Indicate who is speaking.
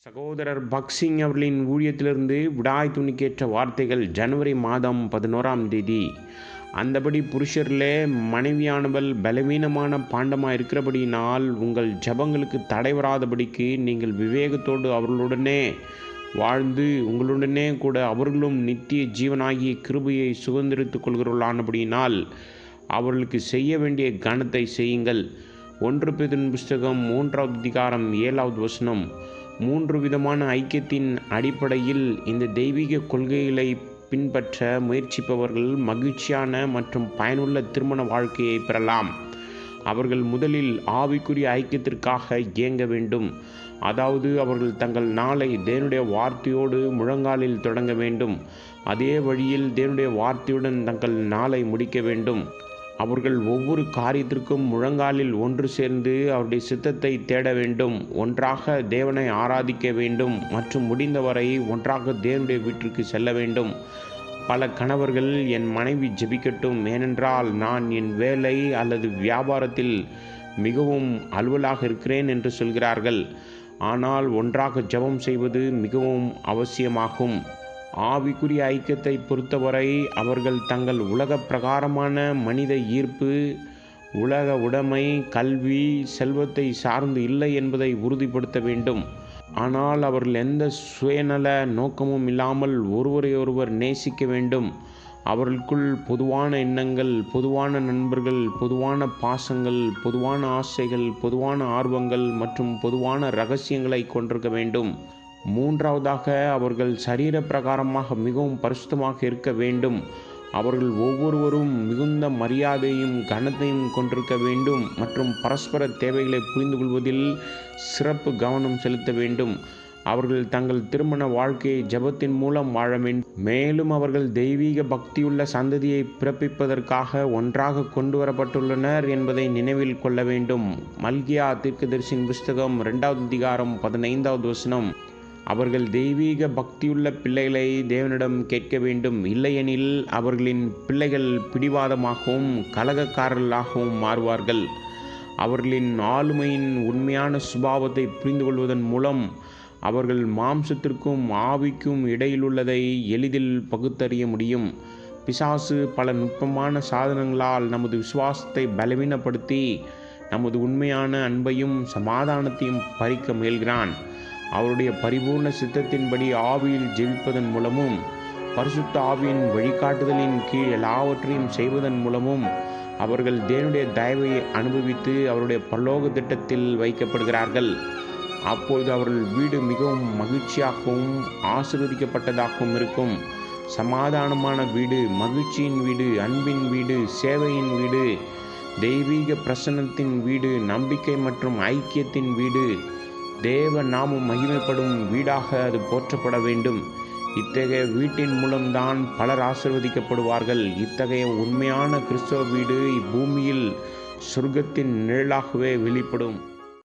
Speaker 1: சகோதரர் பக்சிங் அவர்களின் ஊழியத்திலிருந்து விடாய் துணிக்கேற்ற வார்த்தைகள் ஜனவரி மாதம் 11ஆம் தேதி. அந்தபடி புருஷரிலே மனைவியானவள் பலவீனமான பாண்டமாக இருக்கிறபடியினால் உங்கள் ஜபங்களுக்கு தடை வராதபடிக்கு நீங்கள் விவேகத்தோடு அவர்களுடனே வாழ்ந்து உங்களுடனே கூட அவர்களும் நித்திய ஜீவனாகிய கிருபையை சுதந்திரித்துக் கொள்கிறவர்களானபடியினால் அவர்களுக்கு செய்ய வேண்டிய கனத்தை செய்யுங்கள். 1 பேதுரு புஸ்தகம் 3ஆவது அதிகாரம் 7வது வசனம். 3 விதமான ஐக்கியத்தின் அடிப்படையில் இந்த தெய்வீக கொள்கைகளை பின்பற்ற முயற்சிப்பவர்கள் மகிழ்ச்சியான மற்றும் பயனுள்ள திருமண வாழ்க்கையை பெறலாம். அவர்கள் முதலில் ஆவிக்குரிய ஐக்கியத்திற்காக இயங்க வேண்டும். அதாவது அவர்கள் தங்கள் நாளை தேவனுடைய வார்த்தையோடு முழங்காலில் தொடங்க வேண்டும். அதே வழியில் தேவனுடைய வார்த்தையுடன் தங்கள் நாளை முடிக்க வேண்டும். அவர்கள் ஒவ்வொரு காரியத்திற்கும் முழங்காலில் ஒன்று சேர்ந்து அவருடைய சித்தத்தை தேட வேண்டும். ஒன்றாக தேவனை ஆராதிக்க வேண்டும் மற்றும் முடிந்தவரை ஒன்றாக தேவனுடைய வீட்டிற்கு செல்ல வேண்டும். பல கணவர்கள் என் மனைவி ஜெபிக்கட்டும், ஏனென்றால் நான் என் வேலை அல்லது வியாபாரத்தில் மிகவும் அலுவலாக இருக்கிறேன் என்று சொல்கிறார்கள். ஆனால் ஒன்றாக ஜெபம் செய்வது மிகவும் அவசியமாகும். ஆவிக்குரிய ஐக்கியத்தை பொறுத்தவரை அவர்கள் தங்கள் உலக பிரகாரமான மனித ஈர்ப்பு, உலக உடைமை, கல்வி, செல்வத்தை சார்ந்து இல்லை என்பதை உறுதிப்படுத்த வேண்டும். ஆனால் அவர்கள் எந்த சுயநல நோக்கமும் இல்லாமல் ஒருவரையொருவர் நேசிக்க வேண்டும். அவர்களுக்குள் பொதுவான எண்ணங்கள், பொதுவான நண்பர்கள், பொதுவான பாசங்கள், பொதுவான ஆசைகள், பொதுவான ஆர்வங்கள் மற்றும் பொதுவான இரகசியங்களை கொண்டிருக்க வேண்டும். 3வதாக அவர்கள் சரீர பிரகாரமாக மிகவும் பரிசுத்தமாக இருக்க வேண்டும். அவர்கள் ஒவ்வொருவரும் மிகுந்த மரியாதையும் கனத்தையும் கொண்டிருக்க வேண்டும் மற்றும் பரஸ்பர தேவைகளை புரிந்து கொள்வதில் சிறப்பு கவனம் செலுத்த வேண்டும். அவர்கள் தங்கள் திருமண வாழ்க்கையை ஜெபத்தின் மூலம் வாழ வேண்டும். மேலும் அவர்கள் தெய்வீக பக்தியுள்ள சந்ததியை பிறப்பிப்பதற்காக ஒன்றாக கொண்டு வரப்பட்டுள்ளனர் என்பதை நினைவில் கொள்ள வேண்டும். மல்கியா தீர்க்கதரிசியின் புஸ்தகம் 2வது அதிகாரம் 15வது வசனம். அவர்கள் தெய்வீக பக்தியுள்ள பிள்ளைகளை தேவனிடம் கேட்க வேண்டும். இல்லையெனில் அவர்களின் பிள்ளைகள் பிடிவாதமாகவும் கலகக்காரர்களாகவும் மாறுவார்கள். அவர்களின் ஆளுமையின் உண்மையான சுபாவத்தை புரிந்து கொள்வதன் மூலம் அவர்கள் மாம்சத்திற்கும் ஆவிக்கும் இடையிலுள்ளதை எளிதில் பகுத்தறிய முடியும். பிசாசு பல நுட்பமான சாதனங்களால் நமது விசுவாசத்தை பலவீனப்படுத்தி நமது உண்மையான அன்பையும் சமாதானத்தையும் பறிக்க முயல்கிறான். அவருடைய பரிபூர்ண சித்தத்தின்படி ஆவியில் ஜெபிப்பதன் மூலமும் பரிசுத்த ஆவியின் வழிகாட்டுதலின் கீழ் எல்லாவற்றையும் செய்வதன் மூலமும் அவர்கள் தேவனுடைய தயவை அனுபவித்து அவருடைய பரலோக திட்டத்தில் வைக்கப்படுகிறார்கள். அப்பொழுது அவர்கள் வீடு மிகவும் மகிழ்ச்சியாகவும் ஆசீர்வதிக்கப்பட்டதாகவும் இருக்கும். சமாதானமான வீடு, மகிழ்ச்சியின் வீடு, அன்பின் வீடு, சேவையின் வீடு, தெய்வீக பிரசன்னத்தின் வீடு, நம்பிக்கை மற்றும் ஐக்கியத்தின் வீடு, தேவ நாமம் மகிமைப்படும் வீடாக அது போற்றப்பட வேண்டும். இத்தகைய வீட்டின் மூலம்தான் பலர் ஆசீர்வதிக்கப்படுவார்கள். இத்தகைய உண்மையான கிறிஸ்தவ வீடு இப்பூமியில் சொர்க்கத்தின் நிழலாகவே வெளிப்படும்.